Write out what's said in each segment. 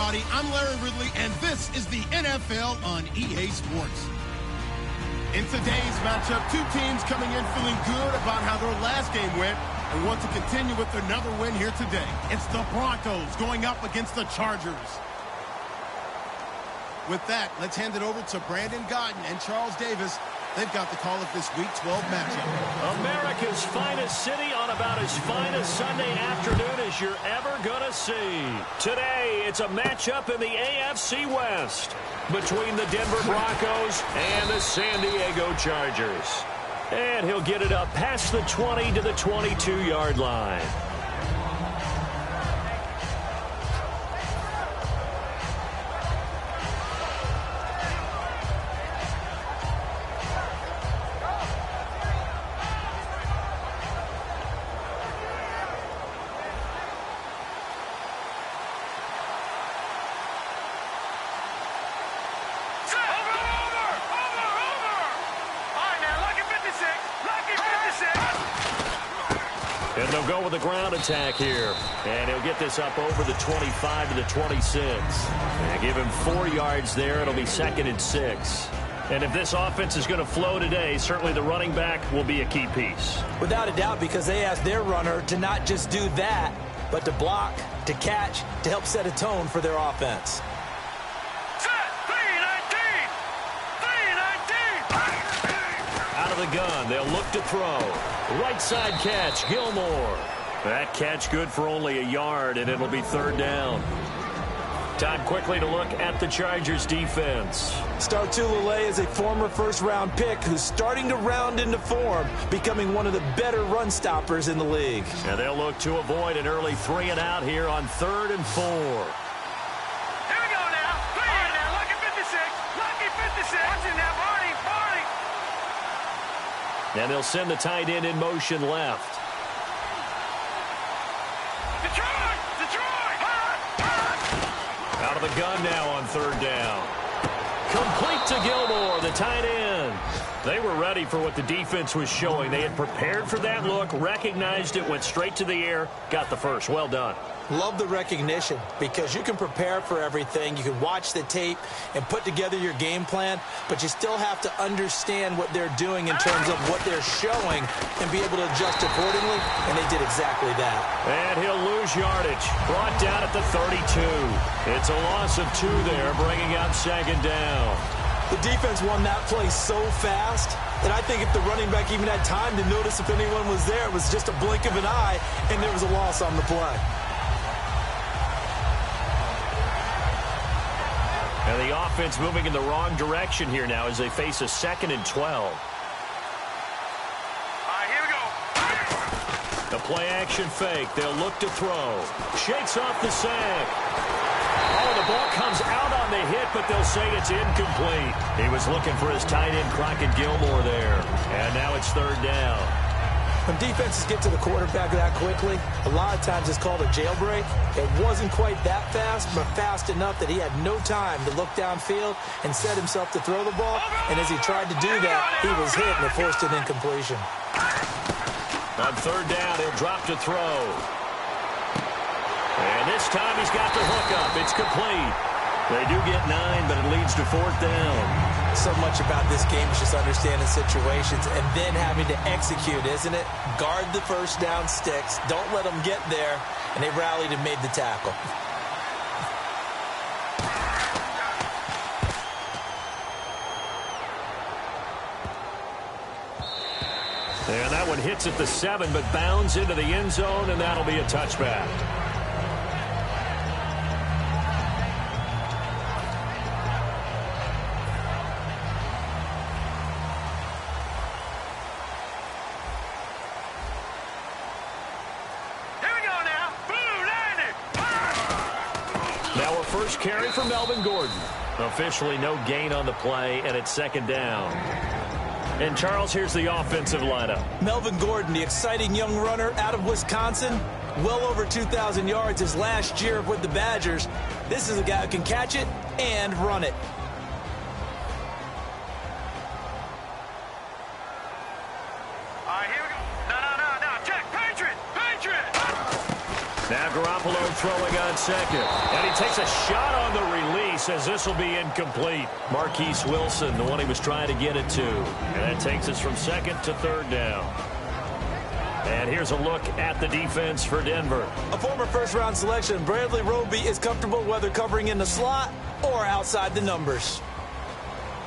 everybody. I'm Larry Ridley, and this is the NFL on EA Sports. In today's matchup, two teams coming in feeling good about how their last game went and want to continue with another win here today. It's the Broncos going up against the Chargers. With that, let's hand it over to Brandon Godden and Charles Davis. They've got the call of this Week 12 matchup. America's finest city on about as fine a Sunday afternoon as you're ever going to see. Today, it's a matchup in the AFC West between the Denver Broncos and the San Diego Chargers. And he'll get it up past the 20 to the 22-yard line. And they'll go with a ground attack here. And he'll get this up over the 25 to the 26. And give him 4 yards there. It'll be 2nd and 6. And if this offense is going to flow today, certainly the running back will be a key piece. Without a doubt, because they asked their runner to not just do that, but to block, to catch, to help set a tone for their offense. Out of the gun, they'll look to throw. Right side catch, Gilmore. That catch good for only a yard, and it'll be 3rd down. Time quickly to look at the Chargers defense. Star Tulele is a former first-round pick who's starting to round into form, becoming one of the better run stoppers in the league. And they'll look to avoid an early 3 and out here on 3rd and 4. And they'll send the tight end in motion left. Out of the gun now on 3rd down. Complete to Gilmore, the tight end. They were ready for what the defense was showing. They had prepared for that look, recognized it, went straight to the air, got the first. Well done. Love the recognition, because you can prepare for everything. You can watch the tape and put together your game plan, but you still have to understand what they're doing in terms of what they're showing and be able to adjust accordingly, and they did exactly that. And he'll lose yardage. Brought down at the 32. It's a loss of 2 there, bringing out 2nd down. The defense won that play so fast that I think if the running back even had time to notice if anyone was there, it was just a blink of an eye, and there was a loss on the play. And the offense moving in the wrong direction here now as they face a 2nd and 12. All right, here we go. The play-action fake. They'll look to throw. Shakes off the sack. Oh, the ball comes out on the hit, but they'll say it's incomplete. He was looking for his tight end, Crockett Gilmore, there. And now it's 3rd down. When defenses get to the quarterback that quickly, a lot of times it's called a jailbreak. It wasn't quite that fast, but fast enough that he had no time to look downfield and set himself to throw the ball. And as he tried to do that, he was hit and it forced an incompletion. On 3rd down, he'll drop to throw. And this time he's got the hook up. It's complete. They do get 9, but it leads to 4th down. So much about this game is just understanding situations and then having to execute, isn't it? Guard the first down sticks. Don't let them get there. And they rallied and made the tackle. And that one hits at the 7, but bounds into the end zone, and that'll be a touchback. First carry for Melvin Gordon. Officially no gain on the play, and it's 2nd down. And, Charles, here's the offensive lineup. Melvin Gordon, the exciting young runner out of Wisconsin. Well over 2,000 yards his last year with the Badgers. This is a guy who can catch it and run it. All right, here we go. No. Check. Patriot. Now Garoppolo throwing on second. And he takes a shot on the release as this will be incomplete. Marquise Wilson, the one he was trying to get it to. And that takes us from second to third down. And here's a look at the defense for Denver. A former first-round selection, Bradley Roby is comfortable whether covering in the slot or outside the numbers.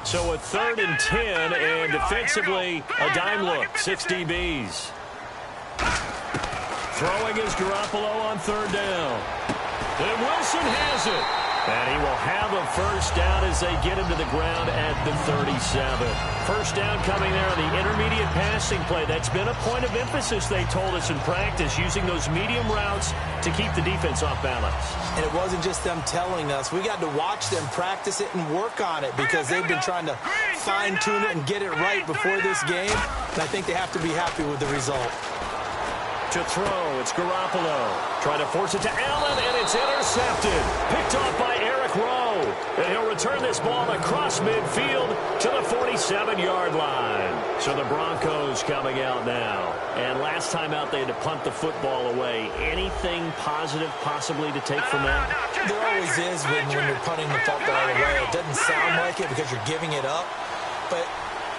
So a 3rd and 10, and defensively, a dime look, 6 DBs. Throwing is Garoppolo on 3rd down. And Wilson has it. And he will have a first down as they get him to the ground at the 37. First down coming there on the intermediate passing play. That's been a point of emphasis, they told us in practice, using those medium routes to keep the defense off balance. And it wasn't just them telling us. We got to watch them practice it and work on it because they've been trying to fine-tune it and get it right before this game. And I think they have to be happy with the result. To throw, it's Garoppolo. Trying to force it to Allen, and it's intercepted. Picked off by Eric Rowe. And he'll return this ball across midfield to the 47-yard line. So the Broncos coming out now. And last time out, they had to punt the football away. Anything positive possibly to take from that? There always is when you're punting the football away. It doesn't sound like it because you're giving it up. But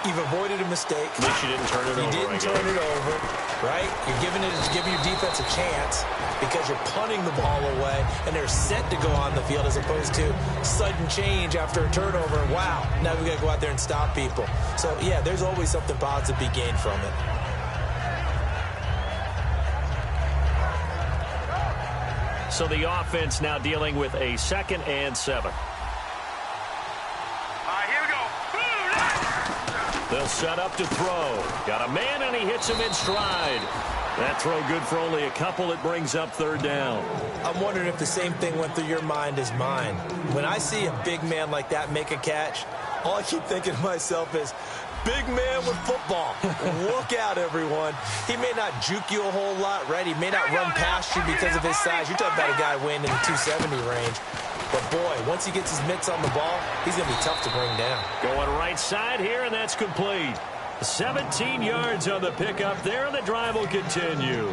you've avoided a mistake. At least you didn't turn it over. You didn't turn it over, right? You're giving your defense a chance because you're punting the ball away, and they're set to go on the field as opposed to sudden change after a turnover. Wow, now we got to go out there and stop people. So, yeah, there's always something positive to be gained from it. So the offense now dealing with a 2nd and 7. They'll set up to throw. Got a man, and he hits him in stride. That throw good for only a couple. It brings up 3rd down. I'm wondering if the same thing went through your mind as mine. When I see a big man like that make a catch, all I keep thinking to myself is, big man with football. Look out, everyone. He may not juke you a whole lot, right? He may not run past you because of his size. You're talking about a guy weighing in the 270 range. But, boy, once he gets his mitts on the ball, he's going to be tough to bring down. Going right side here, and that's complete. 17 yards on the pickup there, and the drive will continue.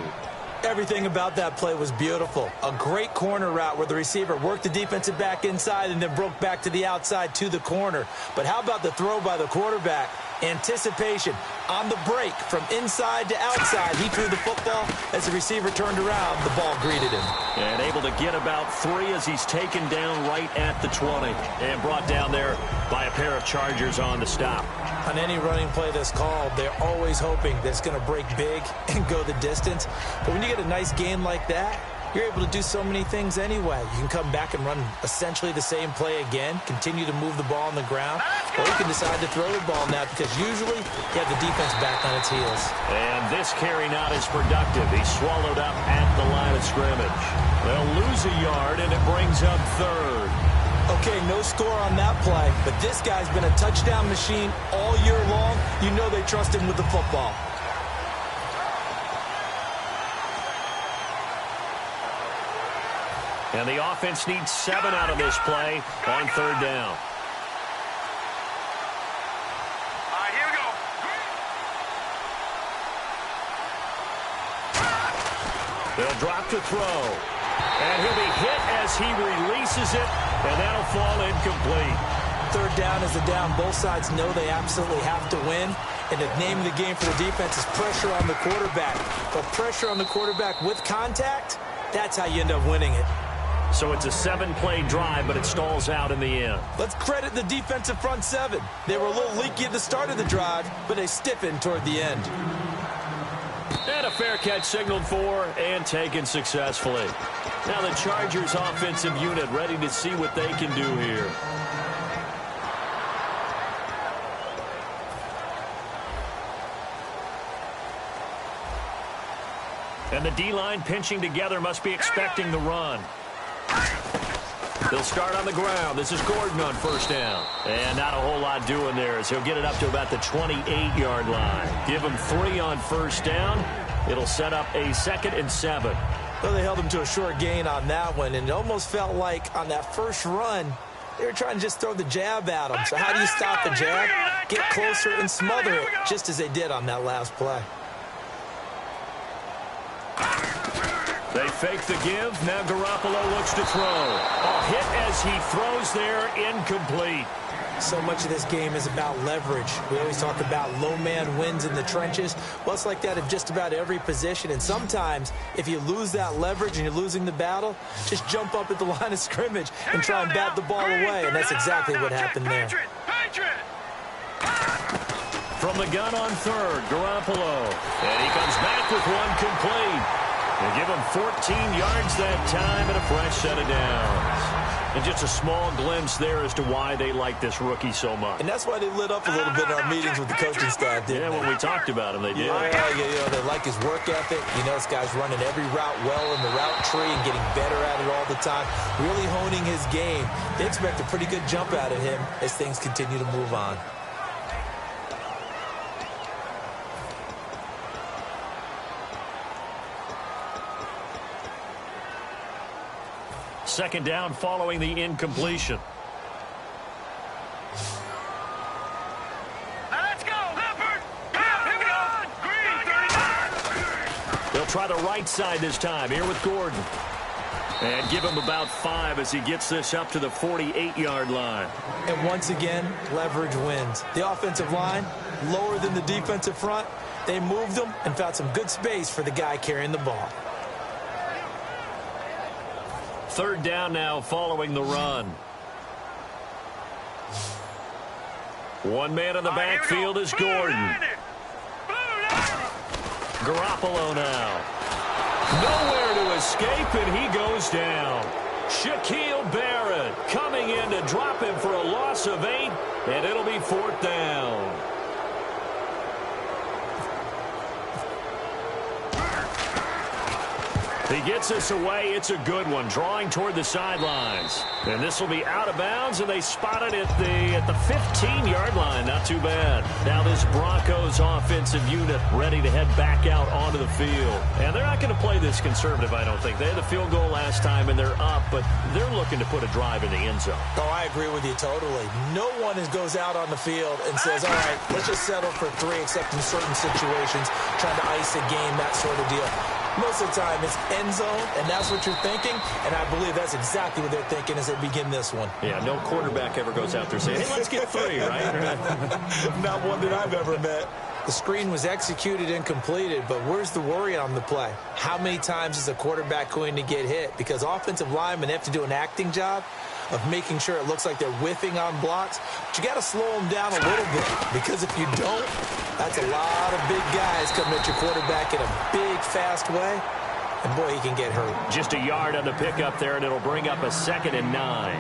Everything about that play was beautiful. A great corner route where the receiver worked the defensive back inside and then broke back to the outside to the corner. But how about the throw by the quarterback? Anticipation on the break from inside to outside. He threw the football. As the receiver turned around, the ball greeted him. And able to get about 3 as he's taken down right at the 20. And brought down there by a pair of Chargers on the stop. On any running play that's called, they're always hoping that it's going to break big and go the distance. But when you get a nice gain like that, you're able to do so many things anyway. You can come back and run essentially the same play again, continue to move the ball on the ground, or you can decide to throw the ball now because usually you have the defense back on its heels. And this carry not as productive. He's swallowed up at the line of scrimmage. They'll lose a yard, and it brings up 3rd. Okay, no score on that play, but this guy's been a touchdown machine all year long. You know they trust him with the football. And the offense needs 7 out of this play on 3rd down. All right, here we go. They'll drop to throw. And he'll be hit as he releases it, and that'll fall incomplete. 3rd down is a down. Both sides know they absolutely have to win. And the name of the game for the defense is pressure on the quarterback. But pressure on the quarterback with contact, that's how you end up winning it. So it's a 7-play drive, but it stalls out in the end. Let's credit the defensive front 7. They were a little leaky at the start of the drive, but they stiffened toward the end. And a fair catch signaled for and taken successfully. Now the Chargers offensive unit ready to see what they can do here. And the D-line pinching together, must be expecting the run. They'll start on the ground. This is Gordon on 1st down. And not a whole lot doing there as he'll get it up to about the 28-yard line. Give him 3 on 1st down. It'll set up a 2nd and 7. Well, they held him to a short gain on that one, and it almost felt like on that first run, they were trying to just throw the jab at him. So how do you stop the jab? Get closer and smother it, just as they did on that last play. They fake the give. Now Garoppolo looks to throw. A hit as he throws there, incomplete. So much of this game is about leverage. We always talk about low man wins in the trenches. Well, it's like that in just about every position. And sometimes, if you lose that leverage and you're losing the battle, just jump up at the line of scrimmage and try and bat the ball away. And that's exactly what happened there. From the gun on third, Garoppolo. And he comes back with one complete. They give him 14 yards that time and a fresh set of downs. And just a small glimpse there as to why they like this rookie so much. And that's why they lit up a little bit in our meetings with the coaching staff, didn't they? When we talked about him, they did. Yeah, they like his work ethic. You know, this guy's running every route well in the route tree and getting better at it all the time, really honing his game. They expect a pretty good jump out of him as things continue to move on. Second down following the incompletion. Now let's go, Leopard! Here we go! They'll try the right side this time here with Gordon. And give him about 5 as he gets this up to the 48-yard line. And once again, leverage wins. The offensive line, lower than the defensive front. They moved them and found some good space for the guy carrying the ball. Third down now following the run. One man in the backfield is Gordon. Garoppolo now. Nowhere to escape, and he goes down. Shaquille Barrett coming in to drop him for a loss of 8, and it'll be 4th down. He gets this away. It's a good one, drawing toward the sidelines. And this will be out of bounds, and they spot it at the 15-yard line. Not too bad. Now this Broncos offensive unit ready to head back out onto the field. And they're not going to play this conservative, I don't think. They had the field goal last time, and they're up, but they're looking to put a drive in the end zone. Oh, I agree with you totally. No one goes out on the field and says, all right, let's just settle for 3, except in certain situations, trying to ice a game, that sort of deal. Most of the time, it's end zone, and that's what you're thinking, and I believe that's exactly what they're thinking as they begin this one. Yeah, no quarterback ever goes out there saying, hey, let's get 3, right? Not one that I've ever met. The screen was executed and completed, but where's the worry on the play? How many times is a quarterback going to get hit? Because offensive linemen have to do an acting job of making sure it looks like they're whiffing on blocks. But you got to slow them down a little bit, because if you don't, that's a lot of big guys coming at your quarterback in a big, fast way. And, boy, he can get hurt. Just a yard on the pickup there, and it'll bring up a 2nd and 9.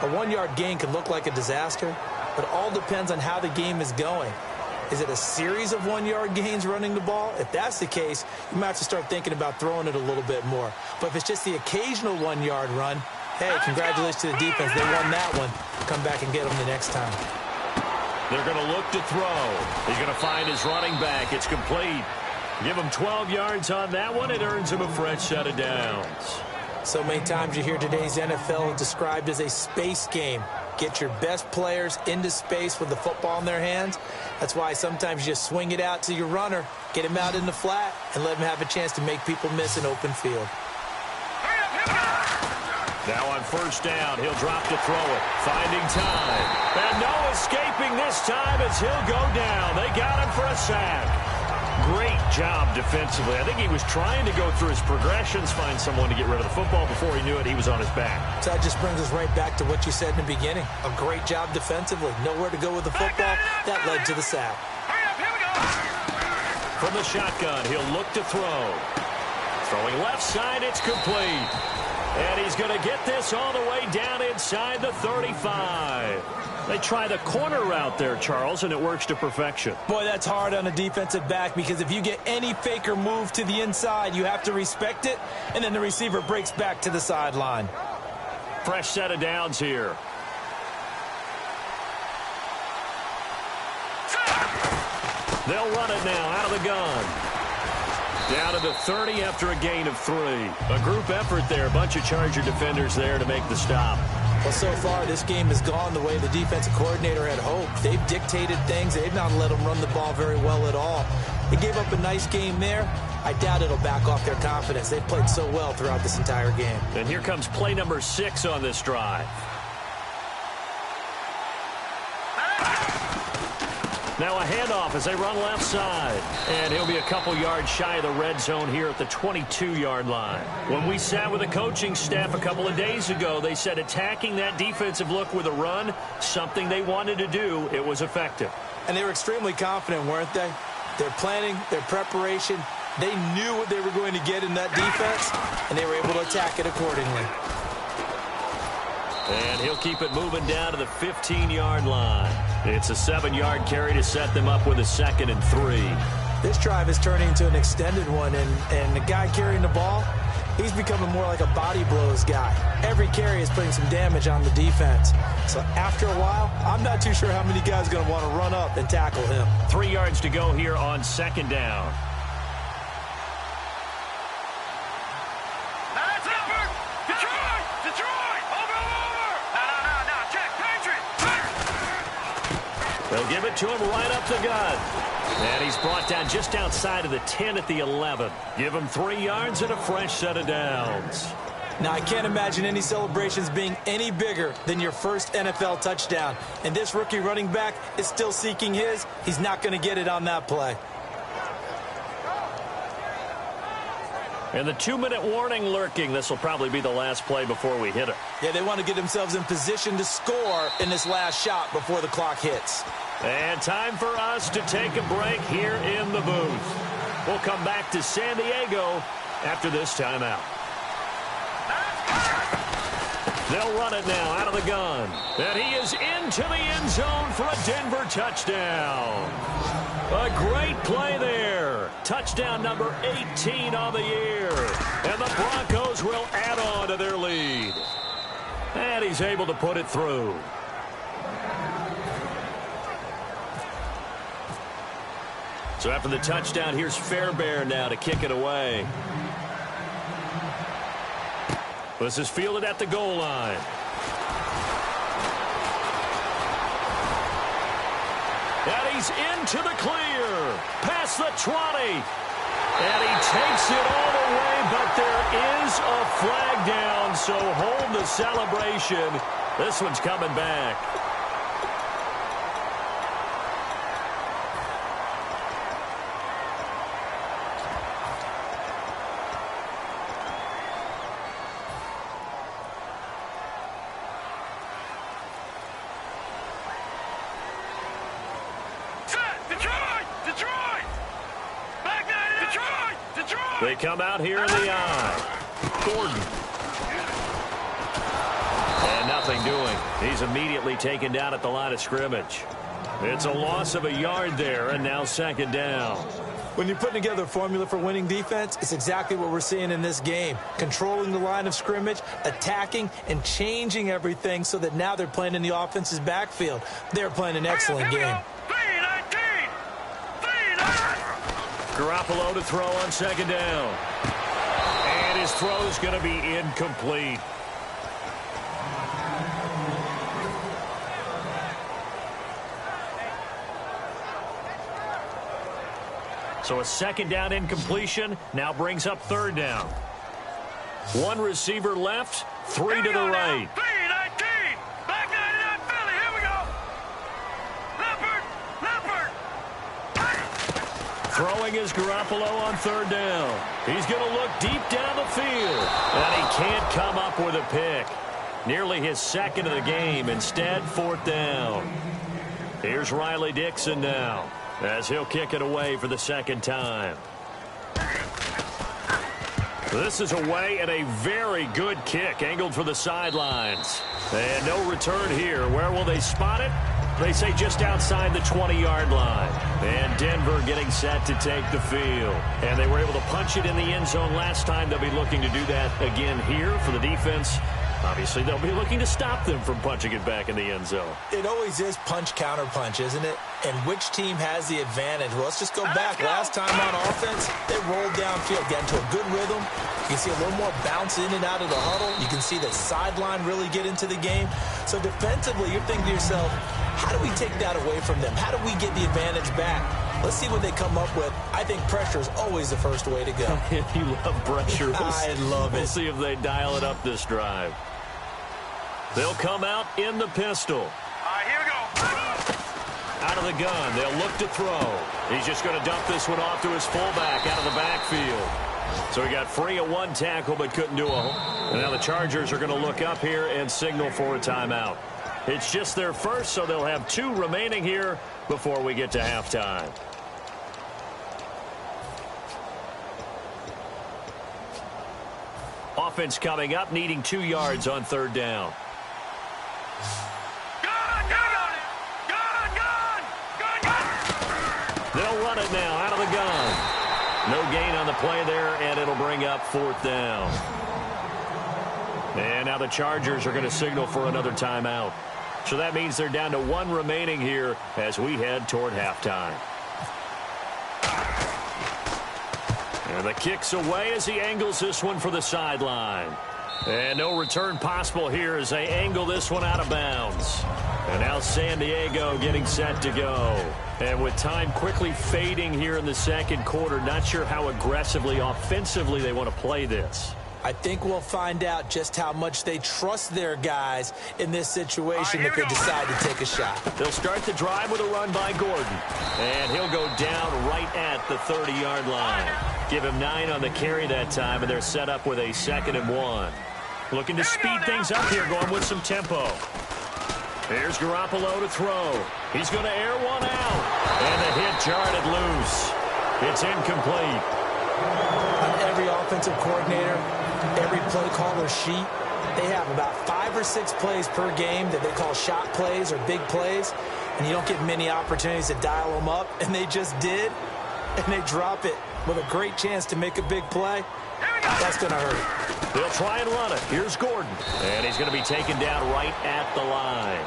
A 1-yard gain can look like a disaster, but it all depends on how the game is going. Is it a series of 1-yard gains running the ball? If that's the case, you might have to start thinking about throwing it a little bit more. But if it's just the occasional 1-yard run, hey, congratulations to the defense. They won that one. Come back and get them the next time. They're going to look to throw. He's going to find his running back. It's complete. Give him 12 yards on that one. It earns him a fresh set of downs. So many times you hear today's NFL described as a space game. Get your best players into space with the football in their hands. That's why sometimes you just swing it out to your runner, get him out in the flat, and let him have a chance to make people miss an open field. Now on first down, he'll drop to throw it. Finding time. And no escaping this time as he'll go down. They got him for a sack. Great job defensively. I think he was trying to go through his progressions, find someone to get rid of the football. Before he knew it, he was on his back. So that just brings us right back to what you said in the beginning. A great job defensively. Nowhere to go with the football. That led to the sack. From the shotgun, he'll look to throw. Throwing left side, it's complete. And he's going to get this all the way down inside the 35. They try the corner route there, Charles, and it works to perfection. Boy, that's hard on a defensive back, because if you get any fake or move to the inside, you have to respect it, and then the receiver breaks back to the sideline. Fresh set of downs here. They'll run it now out of the gun. Down to the 30 after a gain of 3. A group effort there. A bunch of Charger defenders there to make the stop. Well, so far, this game has gone the way the defensive coordinator had hoped. They've dictated things. They've not let them run the ball very well at all. They gave up a nice game there. I doubt it'll back off their confidence. They've played so well throughout this entire game. And here comes play number 6 on this drive. Now a handoff as they run left side. And he'll be a couple yards shy of the red zone here at the 22-yard line. When we sat with the coaching staff a couple of days ago, they said attacking that defensive look with a run, something they wanted to do, it was effective. And they were extremely confident, weren't they? Their planning, their preparation, they knew what they were going to get in that defense, and they were able to attack it accordingly. And he'll keep it moving down to the 15-yard line. It's a 7-yard carry to set them up with a 2nd and 3. This drive is turning into an extended one, and the guy carrying the ball, he's becoming more like a body blows guy. Every carry is putting some damage on the defense. So after a while, I'm not too sure how many guys are going to want to run up and tackle him. 3 yards to go here on 2nd down. They'll give it to him right up the gut. And he's brought down just outside of the 10 at the 11. Give him 3 yards and a fresh set of downs. Now, I can't imagine any celebrations being any bigger than your first NFL touchdown. And this rookie running back is still seeking his. He's not going to get it on that play. And the 2-minute warning lurking. This will probably be the last play before we hit it. Yeah, they want to get themselves in position to score in this last shot before the clock hits. And time for us to take a break here in the booth. We'll come back to San Diego after this timeout. They'll run it now out of the gun. And he is into the end zone for a Denver touchdown. A great play there. Touchdown number 18 on the year. And the Broncos will add on to their lead. And he's able to put it through. So after the touchdown, here's Fairbairn now to kick it away. This is fielded at the goal line. And he's into the clear. Past the 20. And he takes it all the way, but there is a flag down, so hold the celebration. This one's coming back. They come out here in the eye. Gordon. And nothing doing. He's immediately taken down at the line of scrimmage. It's a loss of a yard there, and now 2nd down. When you're putting together a formula for winning defense, it's exactly what we're seeing in this game. Controlling the line of scrimmage, attacking, and changing everything so that now they're playing in the offense's backfield. They're playing an excellent game. Garoppolo to throw on 2nd down. And his throw is going to be incomplete. So a 2nd down incompletion now brings up 3rd down. 1 receiver left, 3 to the right. Throwing is Garoppolo on 3rd down. He's going to look deep down the field. And he can't come up with a pick. Nearly his 2nd of the game. Instead, 4th down. Here's Riley Dixon now, as he'll kick it away for the 2nd time. This is away and a very good kick, angled for the sidelines. And no return here. Where will they spot it? They say just outside the 20-yard line. And Denver getting set to take the field. And they were able to punch it in the end zone last time. They'll be looking to do that again here for the defense. Obviously, they'll be looking to stop them from punching it back in the end zone. It always is punch-counter-punch, isn't it? And which team has the advantage? Well, let's just go back. Last time on offense, they rolled downfield, got into a good rhythm. You can see a little more bounce in and out of the huddle. You can see the sideline really get into the game. So defensively, you're thinking to yourself, how do we take that away from them? How do we get the advantage back? Let's see what they come up with. I think pressure is always the first way to go. You love pressure. I love it. We'll see if they dial it up this drive. They'll come out in the pistol. Here we go. Out of the gun, they'll look to throw. He's just going to dump this one off to his fullback out of the backfield. So he got free of one tackle but couldn't do and now the Chargers are going to look up here and signal for a timeout. It's just their first, so they'll have 2 remaining here before we get to halftime. Offense coming up, needing 2 yards on 3rd down. They'll run it now out of the gun. No gain on the play there, and it'll bring up 4th down. And now the Chargers are going to signal for another timeout. So that means they're down to 1 remaining here as we head toward halftime. And the kick's away as he angles this one for the sideline. And no return possible here as they angle this one out of bounds. And now San Diego getting set to go. And with time quickly fading here in the 2nd quarter, not sure how aggressively, offensively they want to play this. I think we'll find out just how much they trust their guys in this situation if they decide to take a shot. They'll start the drive with a run by Gordon. And he'll go down right at the 30-yard line. Give him 9 on the carry that time, and they're set up with a 2nd and 1. Looking to speed things up here, going with some tempo. Here's Garoppolo to throw. He's going to air one out. And the hit jarred loose. It's incomplete. On every offensive coordinator, every play caller sheet, they have about 5 or 6 plays per game that they call shot plays or big plays, and you don't get many opportunities to dial them up, and they just did, and they drop it with a great chance to make a big play. That's going to hurt. They'll try and run it. Here's Gordon, and he's going to be taken down right at the line.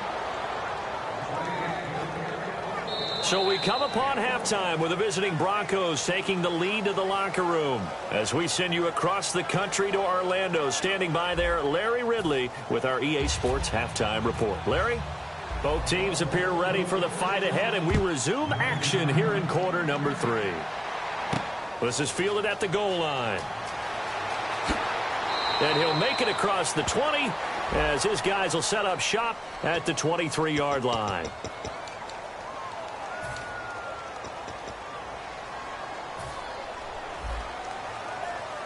So we come upon halftime with the visiting Broncos taking the lead to the locker room. As we send you across the country to Orlando, standing by there, Larry Ridley with our EA Sports Halftime Report. Larry? Both teams appear ready for the fight ahead, and we resume action here in quarter number 3. This is fielded at the goal line. And he'll make it across the 20 as his guys will set up shop at the 23-yard line.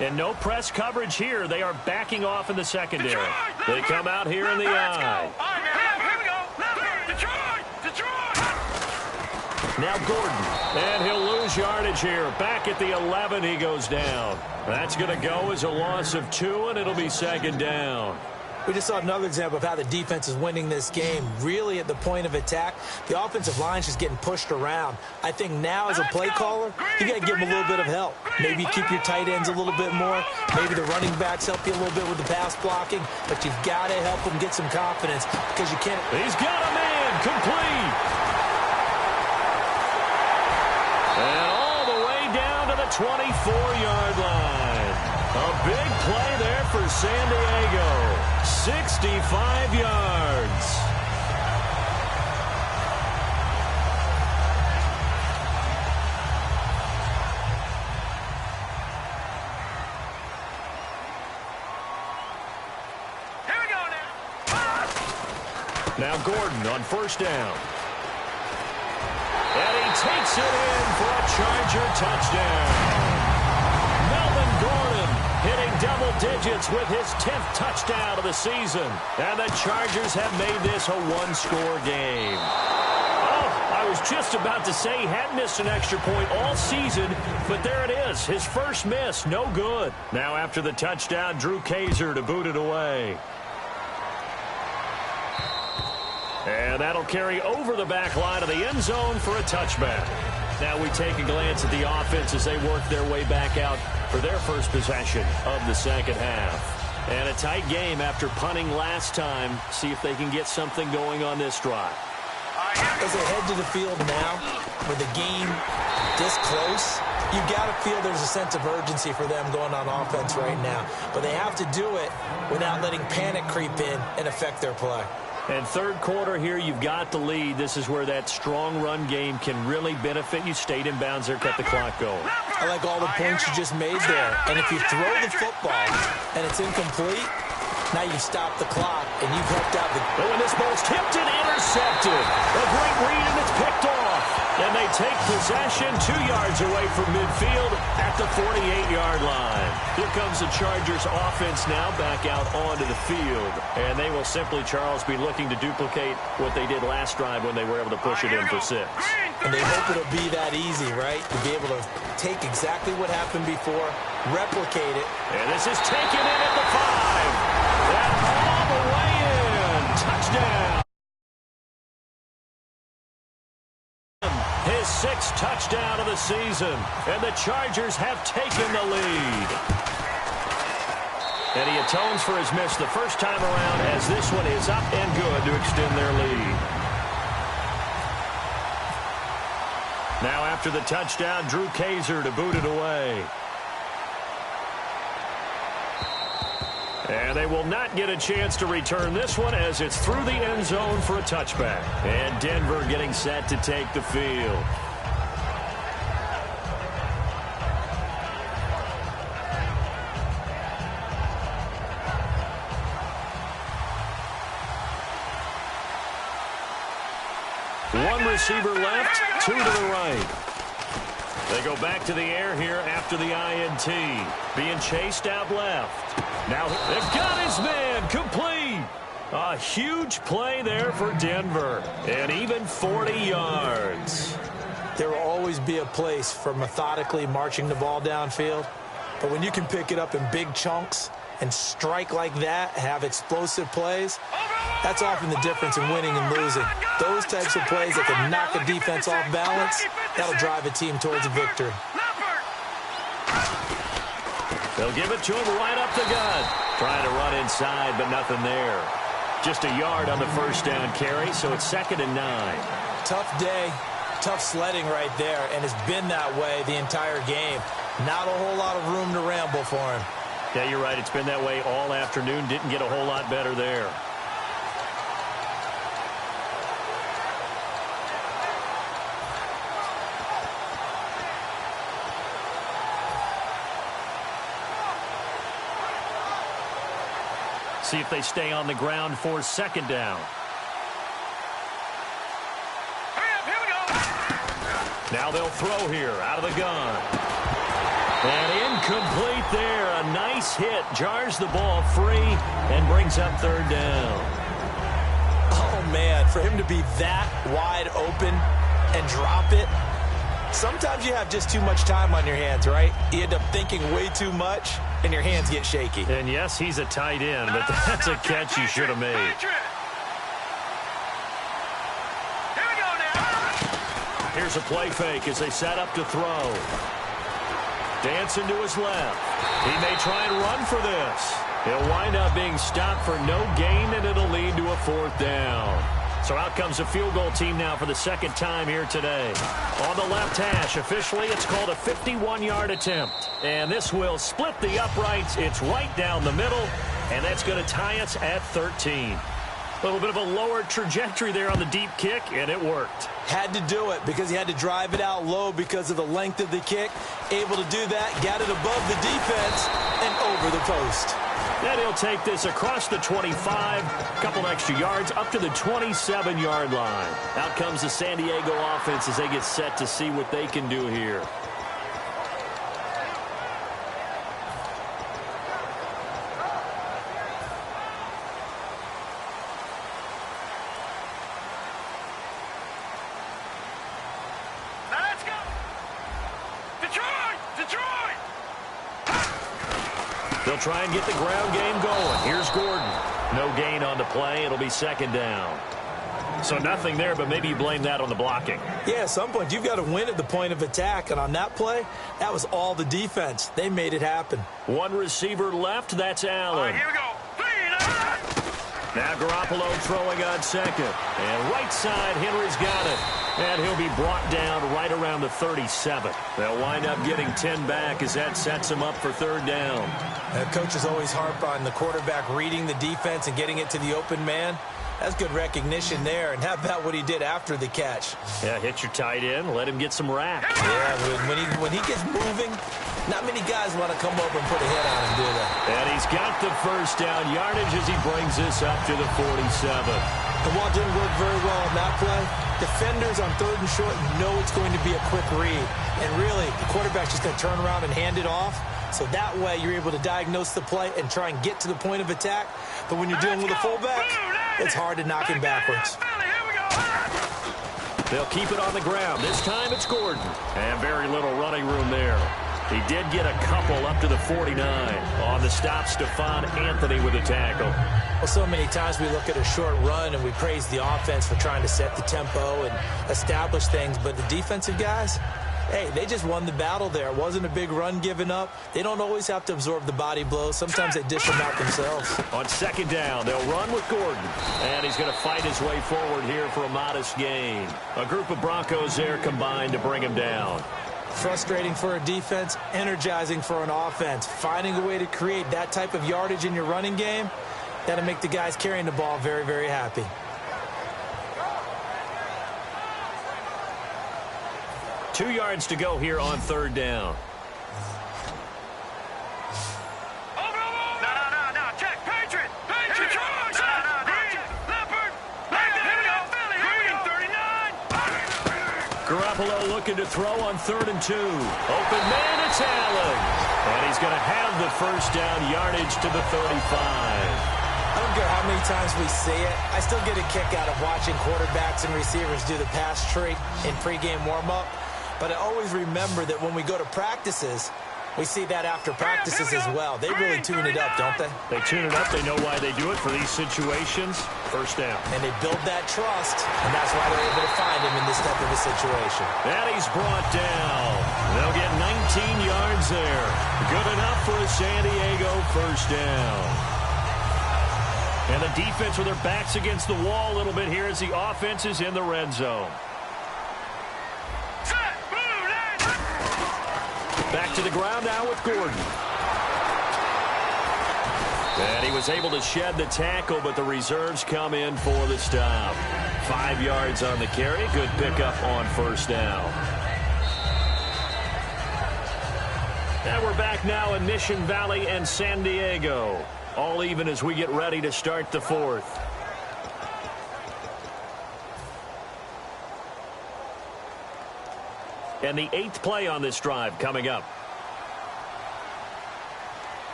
And no press coverage here. They are backing off in the secondary. They come out here in the eye. Here we go. Detroit. Now Gordon. And he'll lose yardage here. Back at the 11, he goes down. That's going to go as a loss of 2, and it'll be 2nd down. We just saw another example of how the defense is winning this game. Really at the point of attack, the offensive line's just getting pushed around. I think now as a play caller, you got to give them a little bit of help. Maybe keep your tight ends a little bit more. Maybe the running backs help you a little bit with the pass blocking. But you've got to help them get some confidence because you can't. He's got a man complete. And all the way down to the 24-yard line. A big play there for San Diego. 65 yards. Here we go now. Now Gordon on 1st down. And he takes it in for a Charger touchdown. Melvin Gordon hitting double digits with his 10th touchdown of the season. And the Chargers have made this a 1-score game. Oh, I was just about to say he hadn't missed an extra point all season, but there it is. His first miss, no good. Now after the touchdown, Drew Kaiser to boot it away. And that'll carry over the back line of the end zone for a touchback. Now we take a glance at the offense as they work their way back out for their first possession of the 2nd half. And a tight game after punting last time. See if they can get something going on this drive. As they head to the field now, with the game this close, you've got to feel there's a sense of urgency for them going on offense right now. But they have to do it without letting panic creep in and affect their play. And third quarter here, you've got the lead. This is where that strong run game can really benefit you. Stayed in bounds there, kept the clock going. I like all the points you just made there. And if you throw the football and it's incomplete, now you stop the clock and you've helped out the... Oh, and this ball's tipped and intercepted. A great read, and it's picked off. And they take possession 2 yards away from midfield at the 48-yard line. Here comes the Chargers offense now back out onto the field. And they will simply, Charles, be looking to duplicate what they did last drive when they were able to push it in for 6. And they hope it'll be that easy, right? To be able to take exactly what happened before, replicate it. And this is taken in at the 5. And all the way in. Touchdown. His 6th touchdown of the season. And the Chargers have taken the lead. And he atones for his miss the first time around as this one is up and good to extend their lead. Now after the touchdown, Drew Kaiser to boot it away. And they will not get a chance to return this one as it's through the end zone for a touchback. And Denver getting set to take the field. One receiver left, 2 to the right. They go back to the air here after the INT. Being chased out left. Now they've got his man complete. A huge play there for Denver. And even 40 yards. There will always be a place for methodically marching the ball downfield. But when you can pick it up in big chunks and strike like that, have explosive plays, that's often the difference in winning and losing. Those types of plays that can knock a defense off balance, that'll drive a team towards a victory. They'll give it to him right up the gut. Trying to run inside, but nothing there. Just a yard on the first down carry, so it's 2nd and 9. Tough day, tough sledding right there, and it's been that way the entire game. Not a whole lot of room to ramble for him. Yeah, you're right. It's been that way all afternoon. Didn't get a whole lot better there. See if they stay on the ground for 2nd down. Here we go. Now they'll throw here out of the gun. And incomplete there. A nice hit. Jars the ball free and brings up 3rd down. Oh, man, for him to be that wide open and drop it. Sometimes you have just too much time on your hands, right? You end up thinking way too much, and your hands get shaky. And yes, he's a tight end, but that's a catch he should have made. Here we go now. Here's a play fake as they set up to throw. Dancing to his left. He may try and run for this. He'll wind up being stopped for no gain, and it'll lead to a 4th down. So out comes a field goal team now for the 2nd time here today. On the left hash, officially, it's called a 51-yard attempt. And this will split the uprights. It's right down the middle, and that's going to tie us at 13. A little bit of a lower trajectory there on the deep kick, and it worked. Had to do it because he had to drive it out low because of the length of the kick. Able to do that, got it above the defense, and over the post. Then he'll take this across the 25, a couple extra yards, up to the 27-yard line. Out comes the San Diego offense as they get set to see what they can do here. Now let's go. Detroit! Detroit! They'll try and get the ground game going. Here's Gordon. No gain on the play. It'll be 2nd down. So nothing there, but maybe you blame that on the blocking. Yeah, at some point, you've got to win at the point of attack. And on that play, that was all the defense. They made it happen. One receiver left. That's Allen. All right, here we go. 3, Now Garoppolo throwing on 2nd. And right side, Henry's got it. And he'll be brought down right around the 37. They'll wind up getting 10 back as that sets him up for 3rd down. Coaches always harp on the quarterback reading the defense and getting it to the open man. That's good recognition there. And how about what he did after the catch? Yeah, hit your tight end, let him get some rap. Yeah, when he gets moving, not many guys want to come over and put a hit on him, do they? And he's got the first down yardage as he brings this up to the 47. The ball didn't work very well on that play. Defenders on 3rd and short know it's going to be a quick read. And really, the quarterback's just going to turn around and hand it off. So that way, you're able to diagnose the play and try and get to the point of attack. But when you're dealing with a fullback, it's hard to knock him backwards. They'll keep it on the ground. This time it's Gordon. And very little running room there. He did get a couple up to the 49. On the stop, Stephon Anthony with a tackle. Well, so many times we look at a short run and we praise the offense for trying to set the tempo and establish things. But the defensive guys, hey, they just won the battle there. It wasn't a big run given up. They don't always have to absorb the body blows. Sometimes they dish them out themselves. On 2nd down, they'll run with Gordon. And he's going to fight his way forward here for a modest gain. A group of Broncos there combined to bring him down. Frustrating for a defense, energizing for an offense. Finding a way to create that type of yardage in your running game, that'll make the guys carrying the ball very, very happy. Two yards to go here on 3rd down. No. Check. Patriot. Leopard. Here we go. Green 39. Garoppolo looking to throw on 3rd and 2. Open man, it's Allen. And he's going to have the first down yardage to the 35. I don't care how many times we see it. I still get a kick out of watching quarterbacks and receivers do the pass tree in pregame warm-up. But I always remember that when we go to practices, we see that after practices as well. They really tune it up, don't they? They tune it up. They know why they do it for these situations. First down. And they build that trust, and that's why they're able to find him in this type of a situation. And he's brought down. They'll get 19 yards there. Good enough for a San Diego first down. And the defense with their backs against the wall a little bit here as the offense is in the red zone. Back to the ground now with Gordon. And he was able to shed the tackle, but the reserves come in for the stop. 5 yards on the carry. Good pickup on first down. And we're back now in Mission Valley and San Diego. All even as we get ready to start the 4th. And the 8th play on this drive coming up.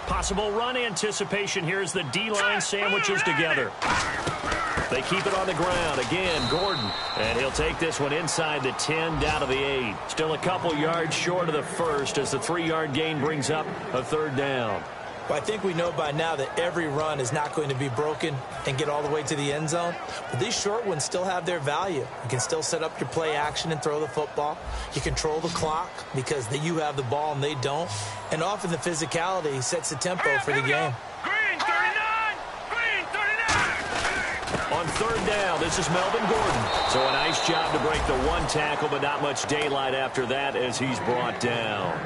Possible run anticipation here as the D-line sandwiches together. They keep it on the ground. Again, Gordon. And he'll take this one inside the 10 down to the 8. Still a couple yards short of the first as the 3-yard gain brings up a 3rd down. Well, I think we know by now that every run is not going to be broken and get all the way to the end zone. But these short ones still have their value. You can still set up your play action and throw the football. You control the clock because you have the ball and they don't. And often the physicality sets the tempo for the game. Green 39. On 3rd down, this is Melvin Gordon. So a nice job to break the 1 tackle, but not much daylight after that as he's brought down.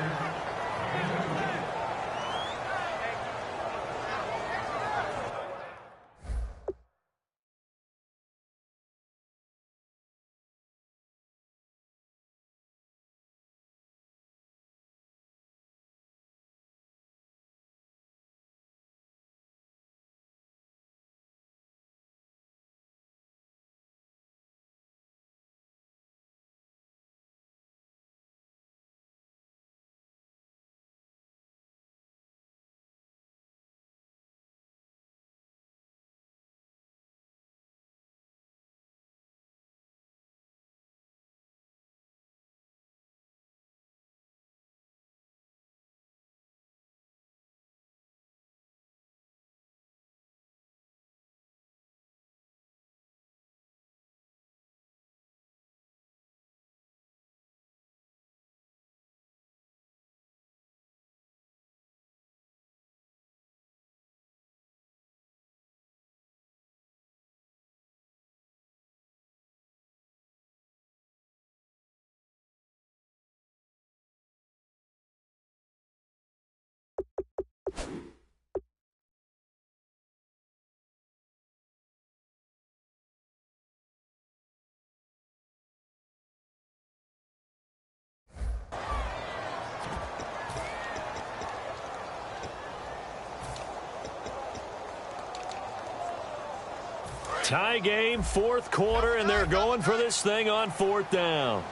Tie game, fourth quarter, and they're going for this thing on fourth down.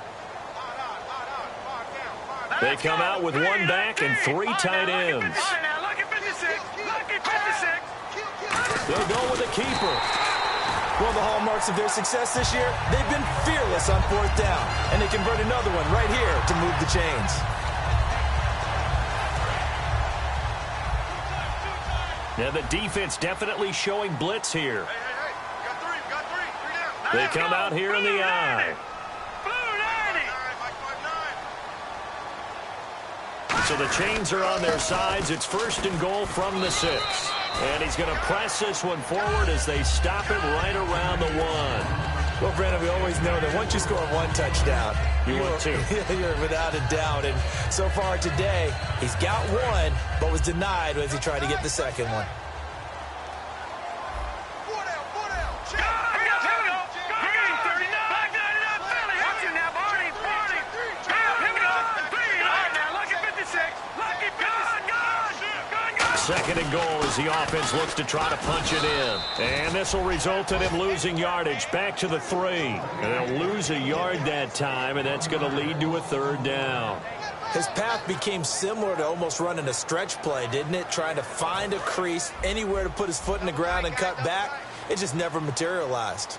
They come out with one back and three tight ends. They'll go with a keeper. One of the hallmarks of their success this year, they've been fearless on fourth down, and they convert another one right here to move the chains. Now the defense definitely showing blitz here. They come out here in the eye. So the chains are on their sides. It's first and goal from the 6. And he's going to press this one forward as they stop it right around the 1. Well, Brandon, we always know that once you score one touchdown, you're 2. You're without a doubt. And so far today, he's got one, but was denied as he tried to get the second one. Second and goal as the offense looks to try to punch it in. And this will result in him losing yardage back to the 3. And they'll lose a yard that time, and that's going to lead to a third down. His path became similar to almost running a stretch play, didn't it? Trying to find a crease, anywhere to put his foot in the ground and cut back. It just never materialized.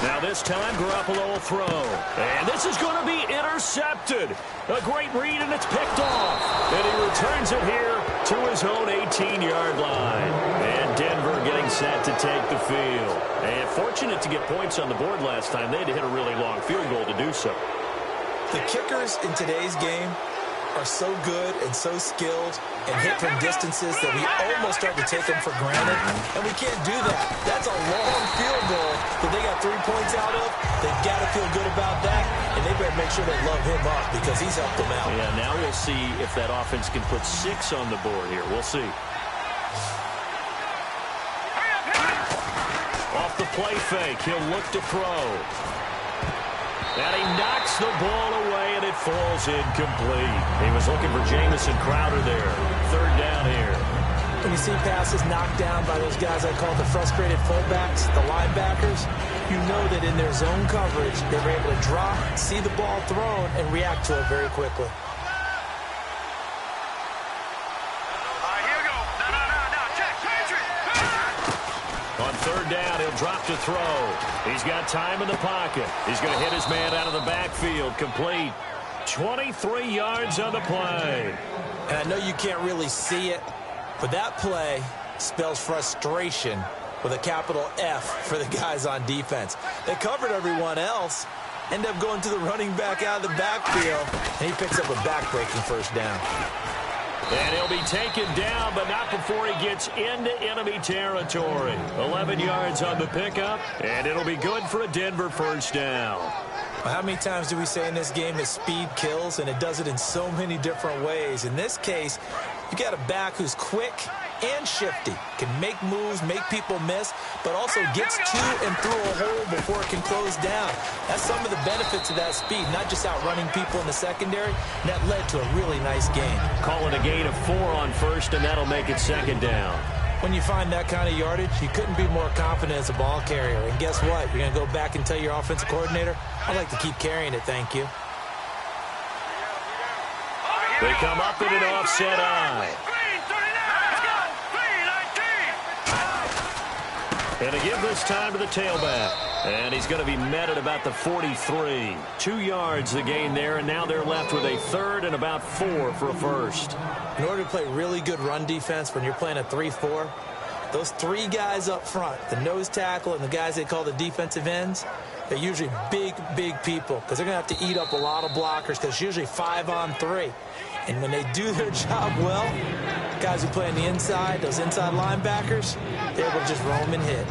Now this time, Garoppolo will throw. And this is going to be intercepted. A great read, and it's picked off. And he returns it here to his own 18-yard line. And Denver getting set to take the field. And fortunate to get points on the board last time. They had to hit a really long field goal to do so. The kickers in today's game are so good and so skilled and hit from distances that we almost start to take them for granted, and we can't do that. That's a long field goal that they got 3 points out of. They've got to feel good about that, and they better make sure they love him up because he's helped them out. Yeah, now we'll see if that offense can put 6 on the board here. We'll see. Off the play fake, he'll look to throw. And he knocks the ball away, and it falls incomplete. He was looking for Jamison Crowder there. Third down here. When you see passes knocked down by those guys I call the frustrated fullbacks, the linebackers, you know that in their zone coverage, they were able to drop, see the ball thrown, and react to it very quickly. On third down, he'll drop to throw. He's got time in the pocket. He's going to hit his man out of the backfield. Complete. 23 yards on the play. And I know you can't really see it, but that play spells frustration with a capital F for the guys on defense. They covered everyone else, end up going to the running back out of the backfield, and he picks up a back-breaking first down. And he'll be taken down, but not before he gets into enemy territory. 11 yards on the pickup, and it'll be good for a Denver first down. Well, how many times do we say in this game that speed kills, and it does it in so many different ways? In this case, you got a back who's quick and shifty, can make moves, make people miss, but also gets to and through a hole before it can close down. That's some of the benefits of that speed, not just outrunning people in the secondary, and that led to a really nice game. Call it a gain of 4 on first, and that'll make it second down. When you find that kind of yardage, you couldn't be more confident as a ball carrier. And guess what? You're going to go back and tell your offensive coordinator, I'd like to keep carrying it, thank you. They come up in an offset eye. And to give this time to the tailback. And he's going to be met at about the 43. 2 yards the gain there, and now they're left with a third and about 4 for a first. In order to play really good run defense when you're playing a 3-4, those 3 guys up front, the nose tackle and the guys they call the defensive ends, they're usually big, big people because they're going to have to eat up a lot of blockers because it's usually 5 on 3. And when they do their job well, guys who play on the inside, those inside linebackers, they're able to just roam and hit.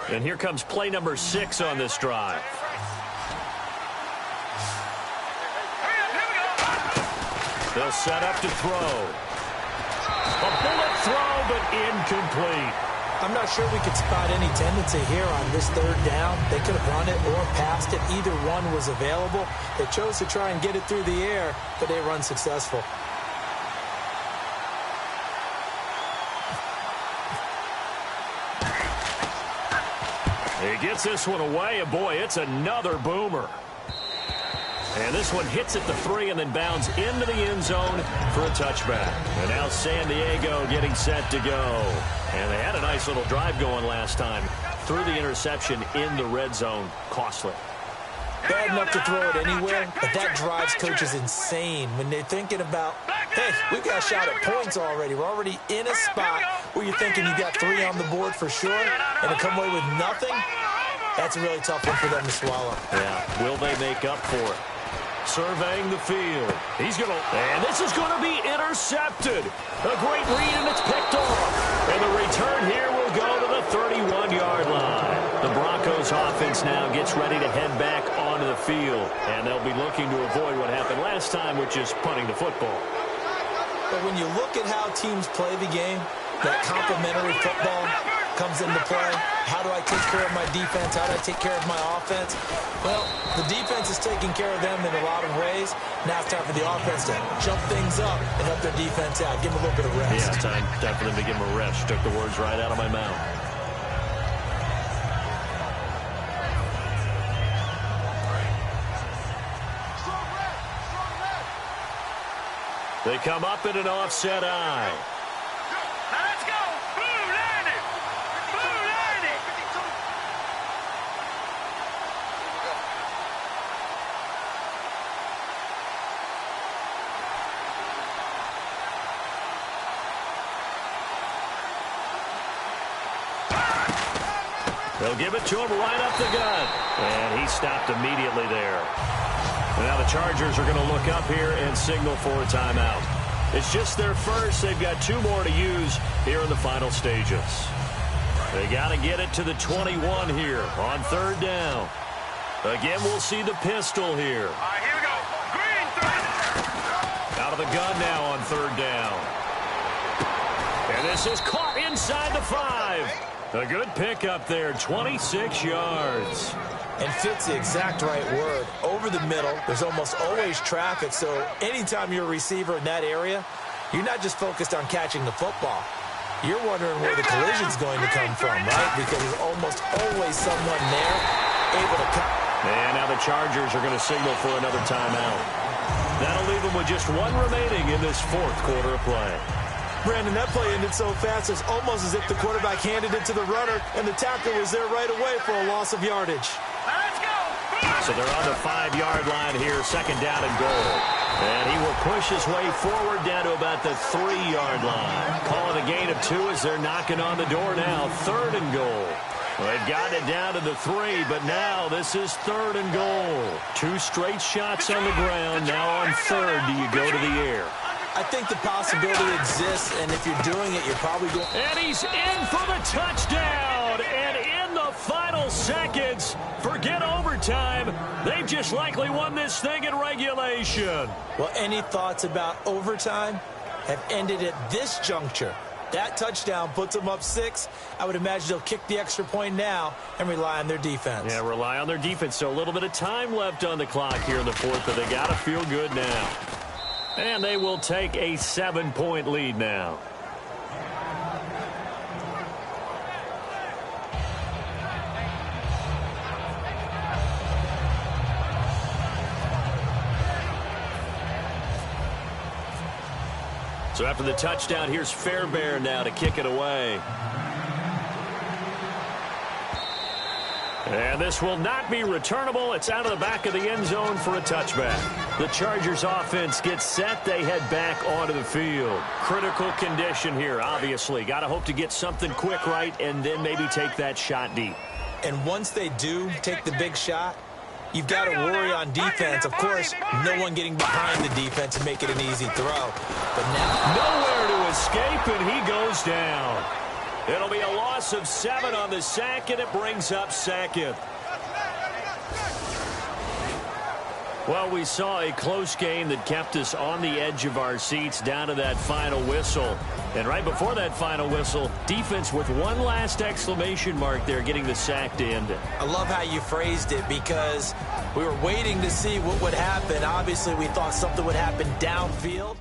And here comes play number 6 on this drive. They'll set up to throw. A bullet throw, but incomplete. I'm not sure we could spot any tendency here on this third down. They could have run it or passed it. Either one was available. They chose to try and get it through the air, but they were unsuccessful. He gets this one away, and boy, it's another boomer. And this one hits at the 3 and then bounds into the end zone for a touchback. And now San Diego getting set to go. And they had a nice little drive going last time. Threw the interception in the red zone. Costly. Bad enough to throw it anywhere, but that drives coaches insane when they're thinking about, hey, we've got a shot at points already. We're already in a spot where you're thinking you got 3 on the board for sure, and to come away with nothing, that's a really tough one for them to swallow. Yeah, will they make up for it? Surveying the field. He's going to, and this is going to be intercepted. A great read, and it's picked off. And the return here will go to the 31-yard line. The Broncos offense now gets ready to head back onto the field. And they'll be looking to avoid what happened last time, which is punting the football. But when you look at how teams play the game, that complementary football comes into play. How do I take care of my defense? How do I take care of my offense? Well, the defense is taking care of them in a lot of ways. Now it's time for the offense to jump things up and help their defense out. Give them a little bit of rest. Yeah, time for them to give them a rest. Took the words right out of my mouth. They come up in an offset eye. Let's go. Blue landing. Blue landing. They'll give it to him right up the gut. And he stopped immediately there. And now the Chargers are going to look up here and signal for a timeout. It's just their first. They've got 2 more to use here in the final stages. They got to get it to the 21 here on 3rd down. Again, we'll see the pistol here. All right, here we go. Green 3. Out of the gun now on 3rd down. And this is caught inside the 5. A good pickup there, 26 yards. And fits the exact right word. Over the middle, there's almost always traffic, so anytime you're a receiver in that area, you're not just focused on catching the football. You're wondering where the collision's going to come from, right? Because there's almost always someone there able to cut. And now the Chargers are going to signal for another timeout. That'll leave them with just 1 remaining in this 4th quarter of play. Brandon, that play ended so fast, it's almost as if the quarterback handed it to the runner, and the tackle was there right away for a loss of yardage. Let's go. So they're on the 5-yard line here, 2nd down and goal. And he will push his way forward down to about the 3-yard line. Calling a gain of 2 as they're knocking on the door now, 3rd and goal. Well, they've gotten it down to the 3, but now this is 3rd and goal. 2 straight shots on the ground. Now on 3rd, do you go to the air? I think the possibility exists, and if you're doing it, you're probably going... And he's in for the touchdown! And in the final seconds, forget overtime. They've just likely won this thing in regulation. Well, any thoughts about overtime have ended at this juncture. That touchdown puts them up 6. I would imagine they'll kick the extra point now and rely on their defense. Yeah, rely on their defense. So a little bit of time left on the clock here in the 4th, but they got to feel good now. And they will take a 7-point lead now. So after the touchdown, here's Fairbairn now to kick it away. And this will not be returnable. It's out of the back of the end zone for a touchback. The Chargers offense gets set. They head back onto the field. Critical condition here, obviously. Got to hope to get something quick right and then maybe take that shot deep. And once they do take the big shot, you've got to worry on defense. Of course, no one getting behind the defense and make it an easy throw. But now nowhere to escape, and he goes down. It'll be a loss of 7 on the sack, and it brings up 2nd. Well, we saw a close game that kept us on the edge of our seats down to that final whistle. And right before that final whistle, defense with one last exclamation mark there, getting the sack to end it. I love how you phrased it, because we were waiting to see what would happen. Obviously, we thought something would happen downfield.